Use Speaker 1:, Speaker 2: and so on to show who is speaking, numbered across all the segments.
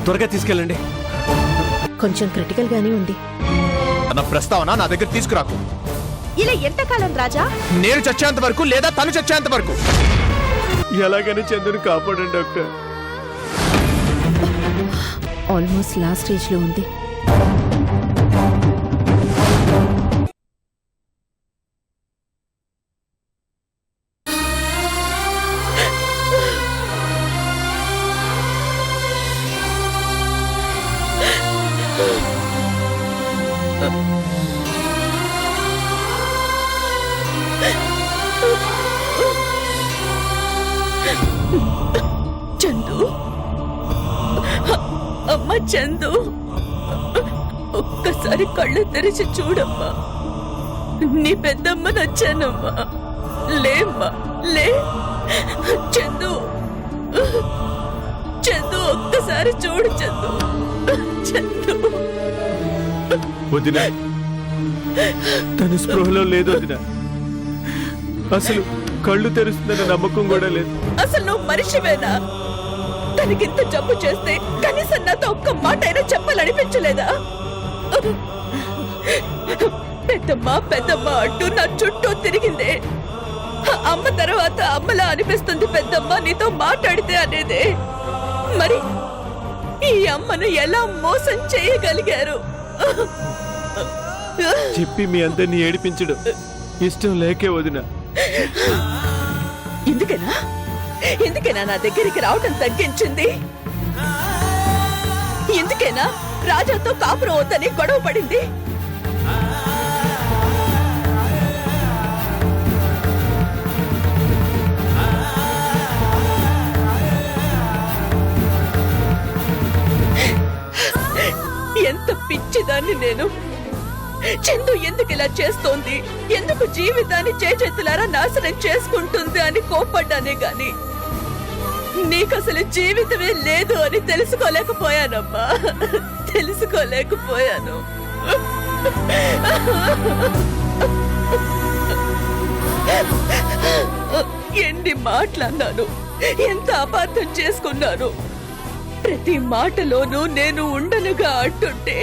Speaker 1: త్వరగా తీసుకెళ్ళండి.
Speaker 2: కొంచెం క్రిటికల్ గానే ఉంది.
Speaker 1: నా ప్రస్తావన నా దగ్గర తీసుకురాకు.
Speaker 3: ఇలా ఎంతకాలం రాజా?
Speaker 1: నేను చచ్చేంత వరకు లేదా తను చచ్చేంత వరకు. ఎలాగైనా చందుని కాపాడండి డాక్టర్.
Speaker 2: ఆల్మోస్ట్ లాస్ట్ స్టేజ్ లో ఉంది.
Speaker 3: చందు, అమ్మ చందు, ఒక్కసారి కళ్ళు తెరిచి చూడమ్మా. నీ పెద్దమ్మ నచ్చానమ్మా. లేమ్మా, లే. చందు, చందు, ఒక్కసారి చూడు చందు. చందు
Speaker 1: వదిన, తను స్పృహలో లేదు వదిన. అసలు కళ్ళు తెరుస్తుందన్న నమ్మకం కూడా లేదు.
Speaker 3: అసలు నువ్వు మనిషివేనా? తనకింత జబ్బు చేస్తే కనీసం నాతో ఒక్క మాట అయినా చెప్పాలనిపించలేదా? పెద్దమ్మ పెద్దమ్మ అంటూ నా చుట్టూ తిరిగిందే. అమ్మ తర్వాత అమ్మలా అనిపిస్తుంది పెద్దమ్మ నీతో మాట్లాడితే అనేదే. మరి ఈ అమ్మను ఎలా మోసం చేయగలిగారు?
Speaker 1: చెప్పి మీ అందరినీ ఏడిపించడం ఇష్టం లేకే వదిన.
Speaker 3: ఎందుకేనా నా దగ్గరికి రావటం తగ్గించింది? ఎందుకేనా రాజాతో కాపురం వద్దని గొడవ పడింది? ఎంత పిచ్చిదాన్ని నేను. చందు ఎందుకు ఇలా చేస్తోంది, ఎందుకు జీవితాన్ని చేతులారా నాశనం చేసుకుంటుంది అని కోపడ్డానే గాని నీకసలు జీవితమే లేదు అని తెలుసుకోలేకపోయానమ్మా. తెలుసుకోలేకపోయాను. ఎన్ని మాటలన్నాను, ఎంత అపార్థం చేసుకున్నాను. ప్రతి మాటలోనూ నేను ఉండనుగా అంటుంటే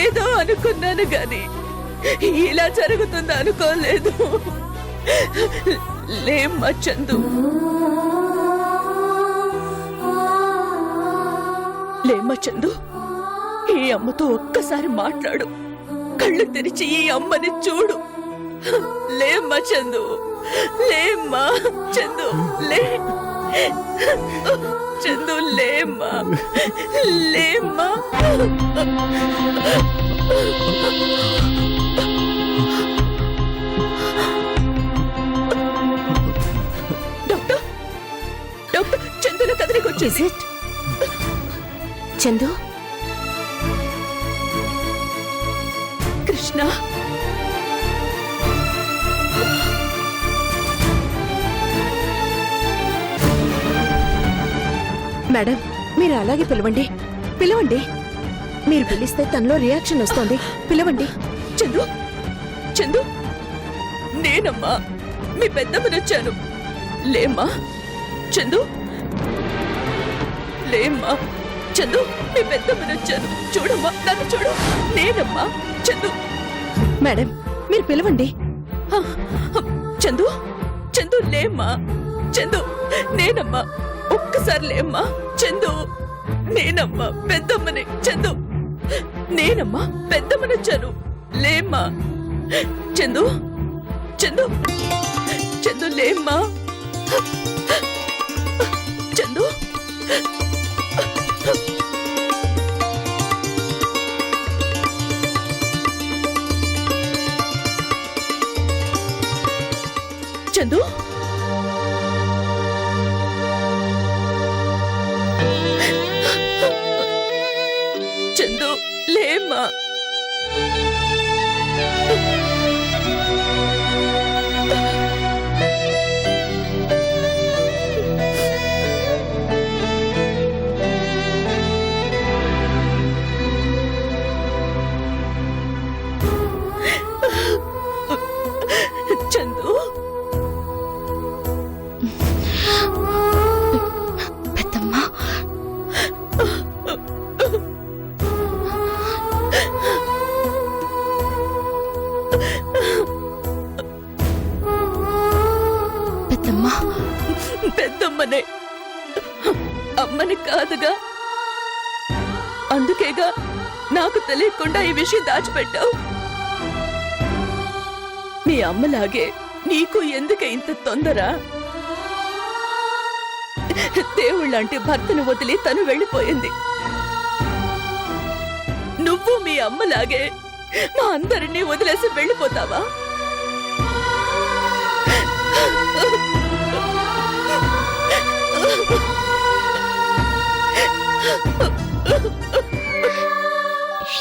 Speaker 3: ఏదో అనుకున్నాను గాని ఇలా జరుగుతుందా అనుకోలేదు. లేమ్మా చందు, లేమ్మా చందు. ఈ అమ్మతో ఒక్కసారి మాట్లాడు. కళ్ళు తెరిచి ఈ అమ్మని చూడు. లేమ్మా చందు, లేమ్మా చందు, లే. చందు లేమ్మా, లేమ్మా. డాక్టర్, డాక్టర్, చందులో కదిలికొచ్చేసి.
Speaker 2: చందు,
Speaker 3: కృష్ణ,
Speaker 2: మేడం మీరు అలాగే పిలవండి. పిలవండి. మీరు పిలిస్తే తనలో రియాక్షన్ వస్తుంది. పిలవండి.
Speaker 3: చందు, చందు, నేనమ్మా మీ పెద్దమ్మనొచ్చాను. లేమ్మా చందు, లేమ్మా చందు, మీ పెద్దమ్మనొచ్చాను. చూడమ్మా, నన్ను చూడు. నేనమ్మా చందు.
Speaker 2: మేడం మీరు పిలవండి.
Speaker 3: చందు, చందు, లేమ్మా చందు, నేనమ్మా. ఒక్కసారి లేమ్మా చందు. నేనమ్మా పెద్దమ్మని. చందు, నేనమ్మా పెద్దమ్మనొచ్చాను. లేమ్మా చందు, చందు, చందు, లేమ్మా చందు. చందు, చందు, లేమ్మా. చందు,
Speaker 2: పెద్దమ్మా,
Speaker 3: కాదుగా. అందుకేగా నాకు తెలియకుండా ఈ విషయం దాచిపెట్టావు. మీ అమ్మలాగే నీకు ఎందుకే ఇంత తొందర? దేవుళ్ళంటి భర్తను వదిలి తను వెళ్ళిపోయింది. నువ్వు మీ అమ్మలాగే మా అందరినీ వదిలేసి వెళ్ళిపోతావా?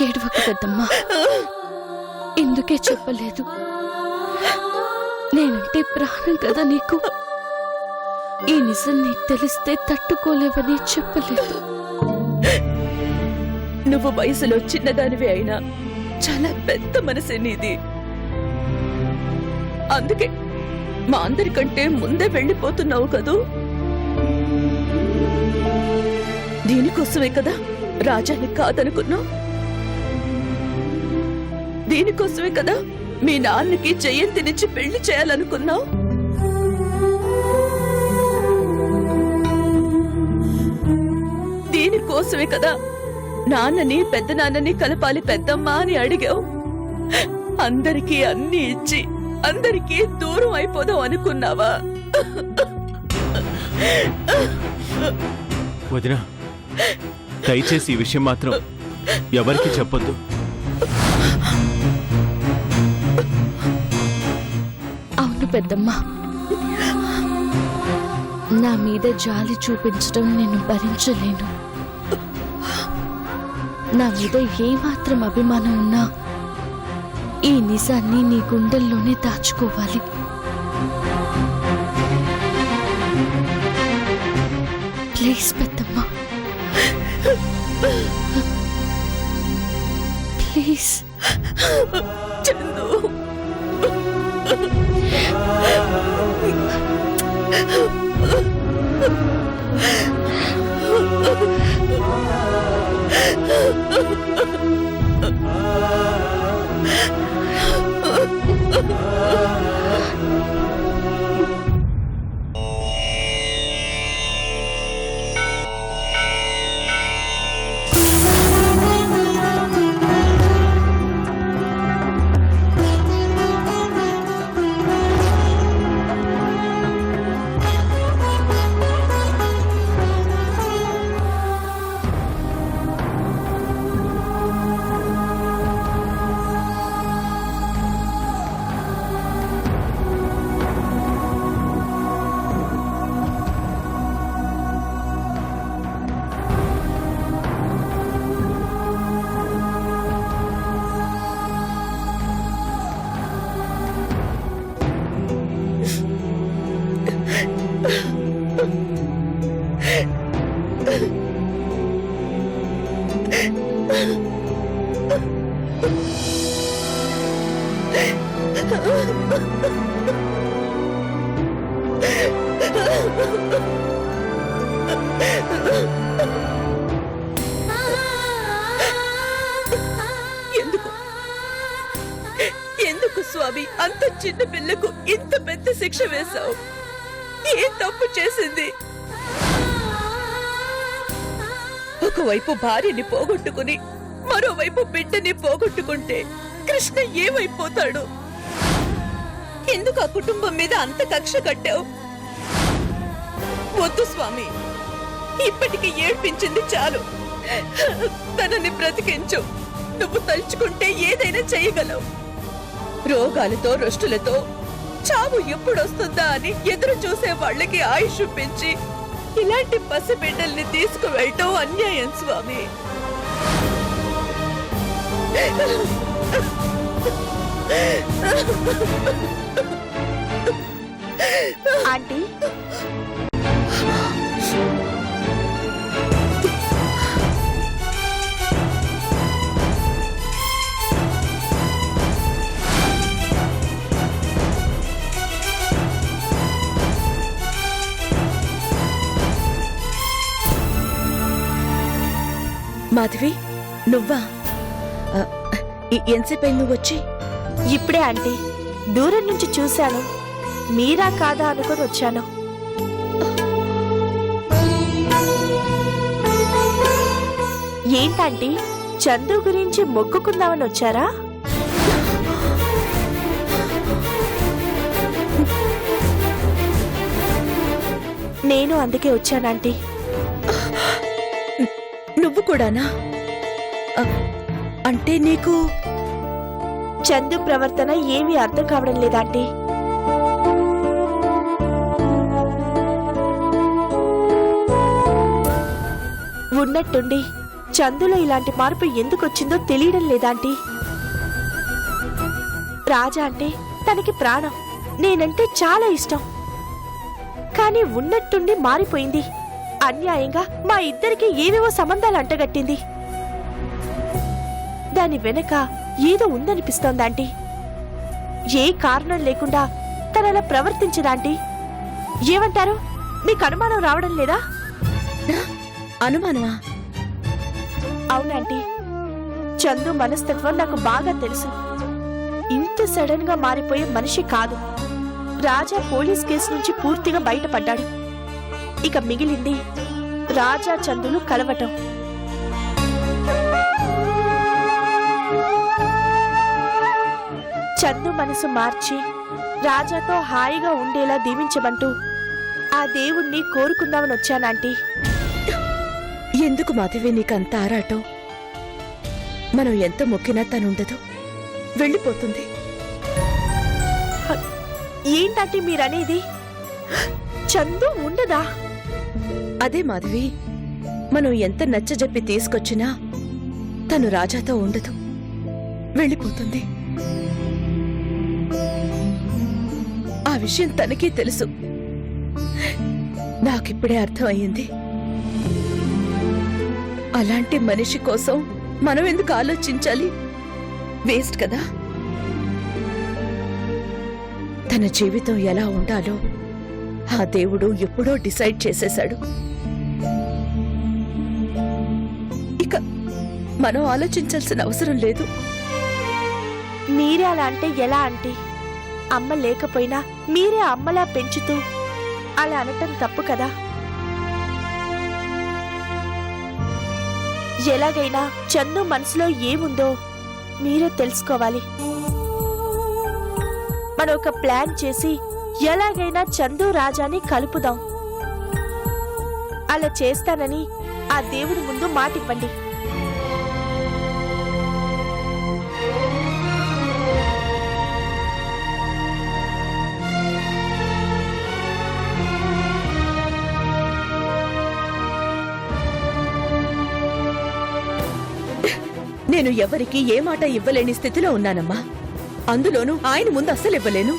Speaker 4: ఏడవకు పెద్దమ్మా, ఎందుకే చెప్పలేదు? నేనంటే ప్రాణం కదా నీకు. ఈ నిజం నీకు తెలిస్తే తట్టుకోలేవని చెప్పలేదు.
Speaker 3: నువ్వు వయసులో చిన్నదానివి అయినా చాలా పెద్ద మనసే నీది. అందుకే మా అందరికంటే ముందే వెళ్ళిపోతున్నావు కదూ. దీనికోసమే కదా రాజాని కాదనుకున్నావు. దీనికోసమే కదా మీ నాన్నకి జయంతినిచ్చి పెళ్లి చేయాలనుకున్నావు. దీనికోసమే కదా నాన్నని పెద్ద నాన్నని కలపాలి పెద్దమ్మా అని అడిగావు. అందరికీ అన్ని ఇచ్చి అందరికీ దూరం అయిపోదాం అనుకున్నావా?
Speaker 1: వదినా, దయచేసి ఈ విషయం మాత్రం ఎవరికి చెప్పొద్దు.
Speaker 4: అవును పెద్దమ్మా, నా మీద జాలి చూపించడం నేను భరించలేను. నా మీద ఏమాత్రం అభిమానం ఉన్నా ఈ నిజాన్ని నీ గుండెల్లోనే దాచుకోవాలి. ప్లీజ్ పెద్దమ్మా, ప్లీజ్.
Speaker 3: చందు, ఎందుకు స్వామి అంత చిన్న పిల్లకు ఇంత పెద్ద శిక్ష వేశావు? ఏం తప్పు చేసింది? ఒకవైపు భార్యని పోగొట్టుకుని మరోవైపు బిడ్డని పోగొట్టుకుంటే కృష్ణ ఏమైపోతాడు? ఎందుకు ఆ కుటుంబం మీద అంత కక్ష కట్టావు? వద్దు స్వామి, ఇప్పటికి ఏడ్పించింది చాలు. తనని బ్రతికించు. నువ్వు తలుచుకుంటే ఏదైనా చేయగలవు. రోగాలతో రుష్టులతో చావు ఎప్పుడొస్తుందా అని ఎదురు చూసే వాళ్ళకి ఆయుష్ పెంచి ఇలాంటి పసిబిడ్డల్ని తీసుకువెళ్ళటం అన్యాయం స్వామి.
Speaker 2: ఆంటీ,
Speaker 3: మాధవి, నువ్వా? ఎంతసేపు అయింది నువ్వు వచ్చి?
Speaker 5: ఇప్పుడే ఆంటీ, దూరం నుంచి చూశాను. మీరా కాదా అనుకుని వచ్చాను. ఏంటంటీ చందు గురించి మొక్కుకుందామని వచ్చారా? నేను అందుకే వచ్చానంటీ.
Speaker 3: నువ్వు కూడానా? అంటే నీకు
Speaker 5: చందు ప్రవర్తన ఏమీ అర్థం కావడం లేదాంటీ. ఉన్నట్టుండి చందులో ఇలాంటి మార్పు ఎందుకొచ్చిందో తెలియడం లేదాంటీ. రాజా అంటే తనకి ప్రాణం, నేనంటే చాలా ఇష్టం. కానీ ఉన్నట్టుండి మారిపోయింది. అన్యాయంగా మా ఇద్దరికి ఏవేవో సంబంధాలు అంటగట్టింది. దాని వెనక ఏదో ఉందనిపిస్తోందాంటీ. ఏ కారణం లేకుండా తనలా ప్రవర్తించదాంటీ. ఏమంటారు? మీకు అనుమానం రావడం లేదా?
Speaker 3: అనుమానమా?
Speaker 5: అవునంటీ, చందు మనస్తత్వం నాకు బాగా తెలుసు. ఇంత సడన్ గా మారిపోయే మనిషి కాదు. రాజా పోలీస్ కేసు నుంచి పూర్తిగా బయటపడ్డాడు. ఇక మిగిలింది రాజా చందులు కలవటం. చందు మనసు మార్చి రాజాతో హాయిగా ఉండేలా దీవించమంటూ ఆ దేవుణ్ణి కోరుకుందామని వచ్చానంటీ.
Speaker 3: ఎందుకు మాధవి నీకంత ఆరాటం? మనం ఎంత మొక్కినా తనుండదు, వెళ్ళిపోతుంది.
Speaker 5: ఏంటంటే మీరనేది? చందు ఉండదా?
Speaker 3: అదే మాధవి, మనం ఎంత నచ్చజెప్పి తీసుకొచ్చినా తను రాజాతో ఉండదు, వెళ్ళిపోతుంది. ఆ విషయం తనకీ తెలుసు. నాకిప్పుడే అర్థమయ్యింది. అలాంటి మనిషి కోసం మనం ఎందుకు ఆలోచించాలి? వేస్ట్ కదా. తన జీవితం ఎలా ఉండాలో ఆ దేవుడు ఎప్పుడో డిసైడ్ చేసేశాడు. ఇక మనం ఆలోచించాల్సిన అవసరం లేదు.
Speaker 5: మీరే అలా అంటే ఎలా ఆంటీ? అమ్మ లేకపోయినా మీరే అమ్మలా పెంచుతూ అలా అనటం తప్పు కదా. ఎలాగైనా చందు మనసులో ఏముందో మీరే తెలుసుకోవాలి. మనం ఒక ప్లాన్ చేసి ఎలాగైనా చందు రాజాని కలుపుదాం. అలా చేస్తానని ఆ దేవుడి ముందు మాటివ్వండి.
Speaker 3: నేను ఎవరికి ఏ మాట ఇవ్వలేని స్థితిలో ఉన్నానమ్మా. అందులోనూ ఆయన ముందు అస్సలు ఇవ్వలేను.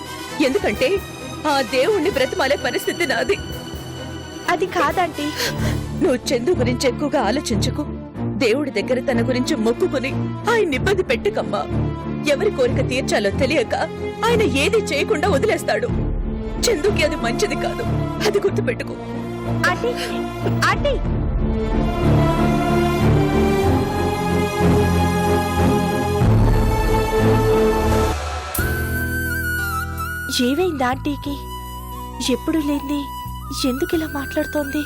Speaker 3: ఎందుకంటే ఆ దేవుణ్ణి బ్రతిమాలే పరిస్థితి నాది.
Speaker 5: అది కాదంటీ.
Speaker 3: నువ్వు చందు గురించి ఎక్కువగా ఆలోచించకు. దేవుడి దగ్గర తన గురించి మొక్కుకుని ఆయన ఇబ్బంది పెట్టుకమ్మా. ఎవరి కోరిక తీర్చాలో తెలియక ఆయన ఏది చేయకుండా వదిలేస్తాడు. చందుకి అది మంచిది కాదు, అది గుర్తుపెట్టుకో.
Speaker 5: ఆంటీ, ఆంటీ, ఏమైంది ఆంటీకి? ఎప్పుడు లేంది ఎందుకు ఇలా మాట్లాడుతోంది?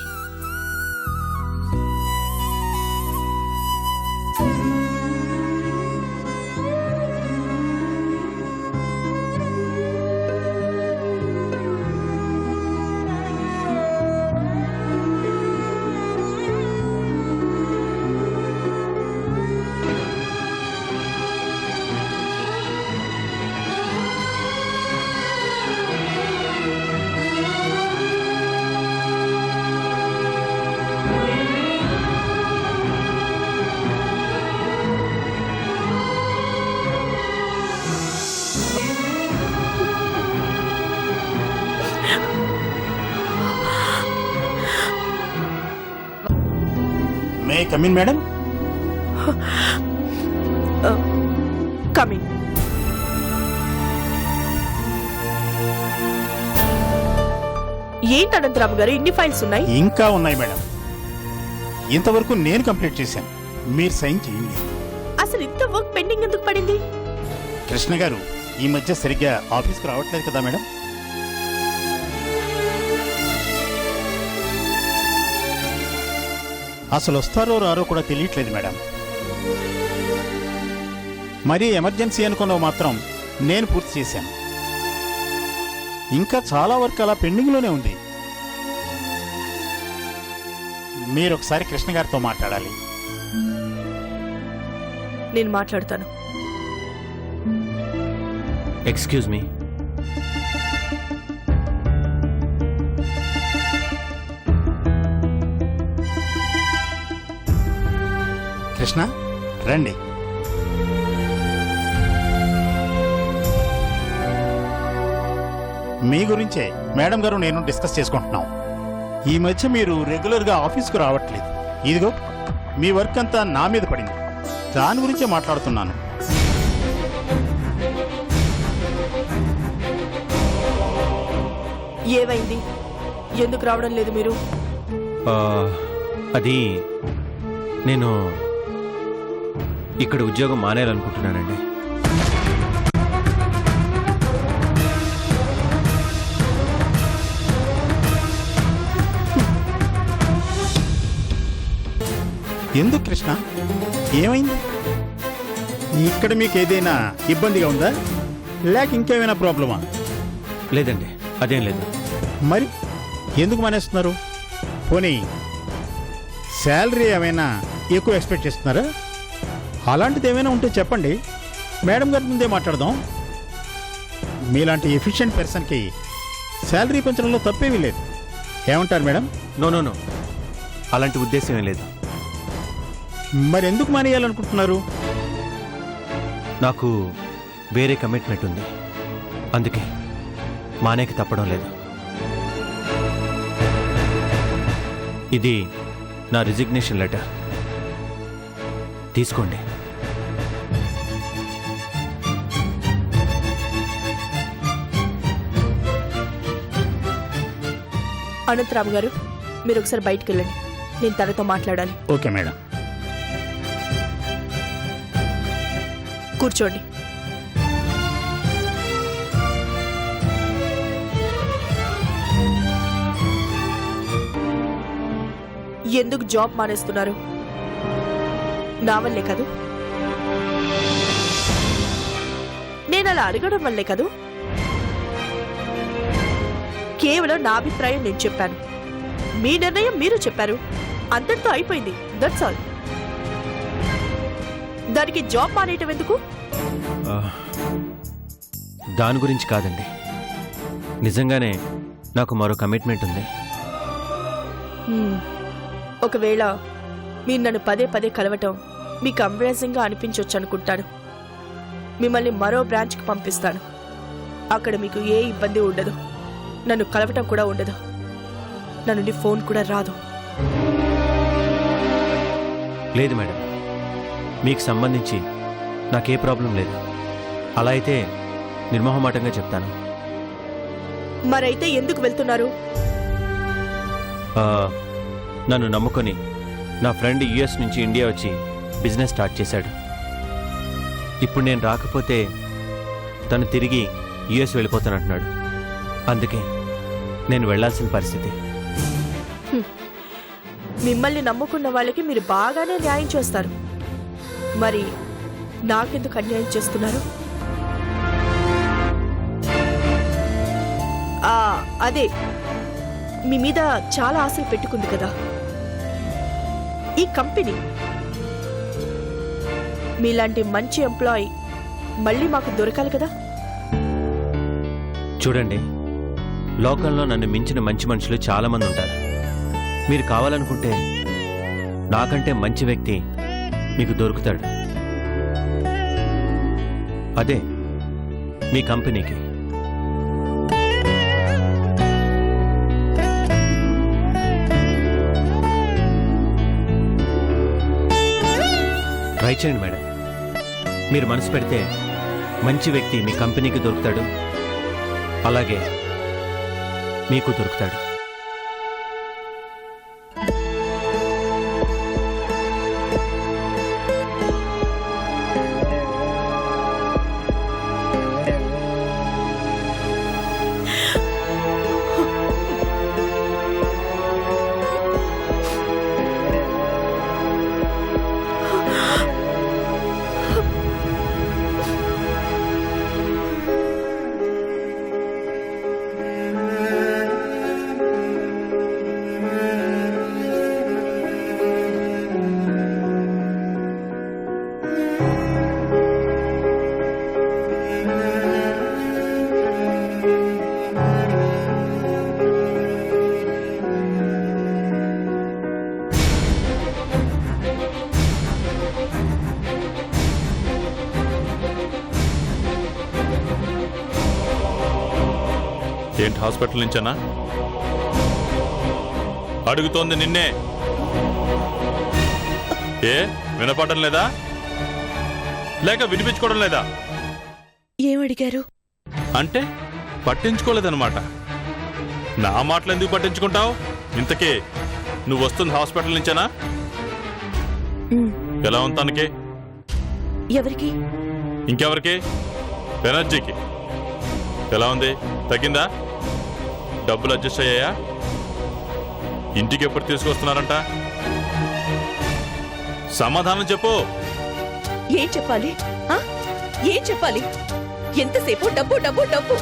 Speaker 6: May come in madam.
Speaker 5: Coming. ఏంటి అనంతరామ్ గారు, ఇన్ని ఫైల్స్ ఉన్నాయి?
Speaker 6: ఇంకా ఉన్నాయి మేడం. ఇంతవరకు నేను కంప్లీట్ చేశాను, మీరు సైన్ చేయండి.
Speaker 5: అసలు ఇంత వర్క్ పెండింగ్ ఎందుకు పడింది?
Speaker 6: కృష్ణ గారు ఈ మధ్య సరిగ్గా ఆఫీస్కి రావట్లేదు కదా మేడం. అసలు వస్తారో రారో కూడా తెలియట్లేదు మేడం. మరీ ఎమర్జెన్సీ అనుకున్నవి మాత్రం నేను పూర్తి చేశాను. ఇంకా చాలా వర్క్ అలా పెండింగ్లోనే ఉంది. మీరు ఒకసారి కృష్ణ గారితో మాట్లాడాలి.
Speaker 5: నేను మాట్లాడతాను.
Speaker 1: Excuse me.
Speaker 6: కృష్ణ రండి. మీ గురించే మేడం గారు నేను డిస్కస్ చేసుకుంటున్నాం. ఈ మధ్య మీరు రెగ్యులర్గా ఆఫీస్కు రావట్లేదు. ఇదిగో మీ వర్క్ అంతా నా మీద పడింది. దాని గురించే మాట్లాడుతున్నాను.
Speaker 5: ఏమైంది? ఎందుకు రావడం లేదు మీరు?
Speaker 1: అది నేను ఇక్కడ ఉద్యోగం మానేయాలనుకుంటున్నానండి.
Speaker 6: ఎందుకు కృష్ణ, ఏమైంది? ఇక్కడ మీకు ఏదైనా ఇబ్బందిగా ఉందా, లేక ఇంకేమైనా ప్రాబ్లమా?
Speaker 1: లేదండి, అదేం లేదు.
Speaker 6: మరి ఎందుకు మానేస్తున్నారు? పోనీ శాలరీ ఏమైనా ఎక్కువ ఎక్స్పెక్ట్ చేస్తున్నారా? అలాంటిది ఏమైనా ఉంటే చెప్పండి, మేడం గారి ముందే మాట్లాడదాం. మీలాంటి ఎఫిషియెంట్ పర్సన్కి శాలరీ పెంచడంలో తప్పేమీ లేదు. ఏమంటారు మేడం?
Speaker 1: నో నో నో, అలాంటి ఉద్దేశం ఏం లేదు.
Speaker 6: మరి ఎందుకు మానేయాలనుకుంటున్నారు?
Speaker 1: నాకు వేరే కమిట్మెంట్ ఉంది, అందుకే మానేకి తప్పడం లేదు. ఇది నా రిజిగ్నేషన్ లెటర్, తీసుకోండి.
Speaker 5: అనంతరామ్ గారు, మీరు ఒకసారి బయటికి వెళ్ళండి. నేను తనతో మాట్లాడాలి.
Speaker 6: Okay madam.
Speaker 5: కూర్చోండి. ఎందుకు జాబ్ మానేస్తున్నారు? నా వల్లే కదూ? నేను అలా అడగడం వల్లే కదూ? కేవలం నా అభిప్రాయం నేను చెప్పాను, మీ నిర్ణయం మీరు చెప్పారు. అంతటితో అయిపోయింది. That's all. దానికి జాబ్ మానేయటం ఎందుకు?
Speaker 1: దాని గురించి కాదండి, నిజంగానే నాకు మరో కమిట్మెంట్ ఉంది.
Speaker 5: ఒకవేళ మీరు నన్ను పదే పదే కలవటం మీకు అంబ్రేజింగ్గా అనిపించవచ్చు అనుకుంటాను. మిమ్మల్ని మరో బ్రాంచ్కి పంపిస్తాను. అక్కడ మీకు ఏ ఇబ్బంది ఉండదు, నన్ను కలవటం కూడా ఉండదు, నా నుండి ఫోన్ కూడా రాదు.
Speaker 1: లేదు మేడం, మీకు సంబంధించి నాకే ప్రాబ్లం లేదు. అలా అయితే నిర్మోహమాటంగా చెప్తాను.
Speaker 5: మరైతే ఎందుకు వెళ్తున్నారు?
Speaker 1: నన్ను నమ్ముకొని నా ఫ్రెండ్ యుఎస్ నుంచి ఇండియా వచ్చి బిజినెస్ స్టార్ట్ చేశాడు. ఇప్పుడు నేను రాకపోతే తను తిరిగి యుఎస్ వెళ్ళిపోతానంటున్నాడు. అందుకే నేను వెళ్లాల్సిన పరిస్థితి.
Speaker 5: మిమ్మల్ని నమ్ముకున్న వాళ్ళకి మీరు బాగానే న్యాయం చేస్తారు. మరి నాకెందుకు అన్యాయం చేస్తున్నారు? అదే, మీ మీద చాలా ఆశలు పెట్టుకుంది కదా ఈ కంపెనీ. మీలాంటి మంచి ఎంప్లాయీ మళ్ళీ మాకు దొరకాలి కదా.
Speaker 1: చూడండి, లోకంలో నన్ను మించిన మంచి మనుషులు చాలా మంది ఉంటారు. మీరు కావాలనుకుంటే నాకంటే మంచి వ్యక్తి మీకు దొరుకుతాడు. అదే మీ కంపెనీకి. ట్రై చేయండి మేడం. మీరు మనసు పెడితే మంచి వ్యక్తి మీ కంపెనీకి దొరుకుతాడు, అలాగే మీకు దొరుకుతాడు.
Speaker 7: ఏంటి హాస్పిటల్ నుంచేనా? అడుగుతోంది నిన్నే. ఏ వినపడడం లేదా? లేక వినిపించుకోవడం లేదా?
Speaker 3: ఏమడిగారు?
Speaker 7: అంటే పట్టించుకోలేదన్నమాట. నా మాటలు ఎందుకు పట్టించుకుంటావు? ఇంతకీ నువ్వు వస్తుంది హాస్పిటల్ నుంచేనా? ఎలా ఉంది తనకి?
Speaker 3: ఎవరికి?
Speaker 7: ఇంకెవరికి? బెనర్జీకి. ఎలా ఉంది? తగ్గిందా? డబ్బులు అడ్జస్ట్ అయ్యాయా? ఇంటికి ఎప్పుడు తీసుకొస్తున్నారంట? సమాధానం చెప్పు.
Speaker 3: ఏం చెప్పాలి? ఏం చెప్పాలి? ఎంతసేపు డబ్బు డబ్బు డబ్బు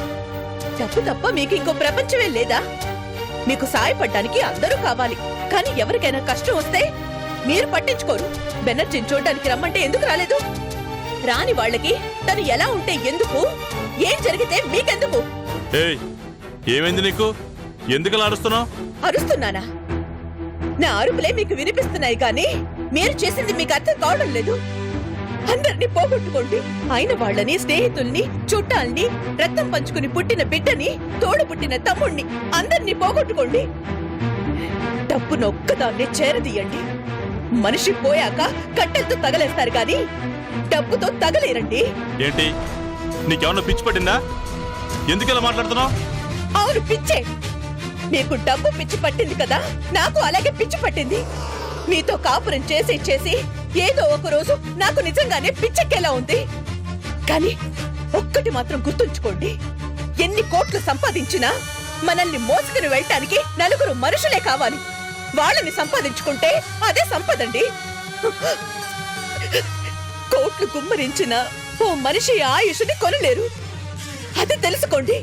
Speaker 3: డబ్బు తప్ప మీకు ఇంకో ప్రపంచమే లేదా? మీకు సాయపడ్డానికి అందరూ కావాలి, కానీ ఎవరికైనా కష్టం వస్తే మీరు పట్టించుకోరు. బెనర్జీని చూడడానికి రమ్మంటే ఎందుకు రాలేదు? రాని వాళ్ళకి తను ఎలా ఉంటే ఎందుకు? ఏం జరిగితే మీకెందుకు?
Speaker 7: ఏయ్, ఏమైంది నీకు? ఎందుకు అరుస్తున్నావు?
Speaker 3: అరుస్తున్నానా? నా అరుపులే మీకు వినిపిస్తున్నాయి కానీ మీరు చేసింది మీకు అర్థం కావడం లేదు. అందరినీ పోగొట్టుకోండి. అయిన వాళ్ళని, స్నేహితుల్ని, చుట్టాల్ని, రక్తం పంచుకుని పుట్టిన బిడ్డని, తోడు పుట్టిన తమ్ముణ్ణి అందరినీ పోగొట్టుకోండి. డబ్బునొక్కదాన్నే చేరదీయండి. మనిషి పోయాక కట్టెలతో తగలేస్తారు గాని డబ్బుతో తగలేరండి.
Speaker 7: ఏంటి, నీకేమన్నా పిచ్చి పట్టిందా? ఎందుకు ఇలా మాట్లాడుతున్నావు?
Speaker 3: అవును, పిచ్చే. మీకు డబ్బు పిచ్చి పట్టింది కదా, నాకు అలాగే పిచ్చి పట్టింది. మీతో కాపురం చేసి చేసి ఏదో ఒక రోజు నాకు నిజంగానే పిచ్చెక్కేలా ఉంది. కానీ ఒక్కటి మాత్రం గుర్తుంచుకోండి, ఎన్ని కోట్లు సంపాదించినా మనల్ని మోసుకుని వెళ్ళటానికి నలుగురు మనుషులే కావాలి. వాళ్ళని సంపాదించుకుంటే అదే సంపదండి. కోట్లు గుమ్మరించిన ఓ మనిషి ఆయుష్ని కొనలేరు. అది తెలుసుకోండి.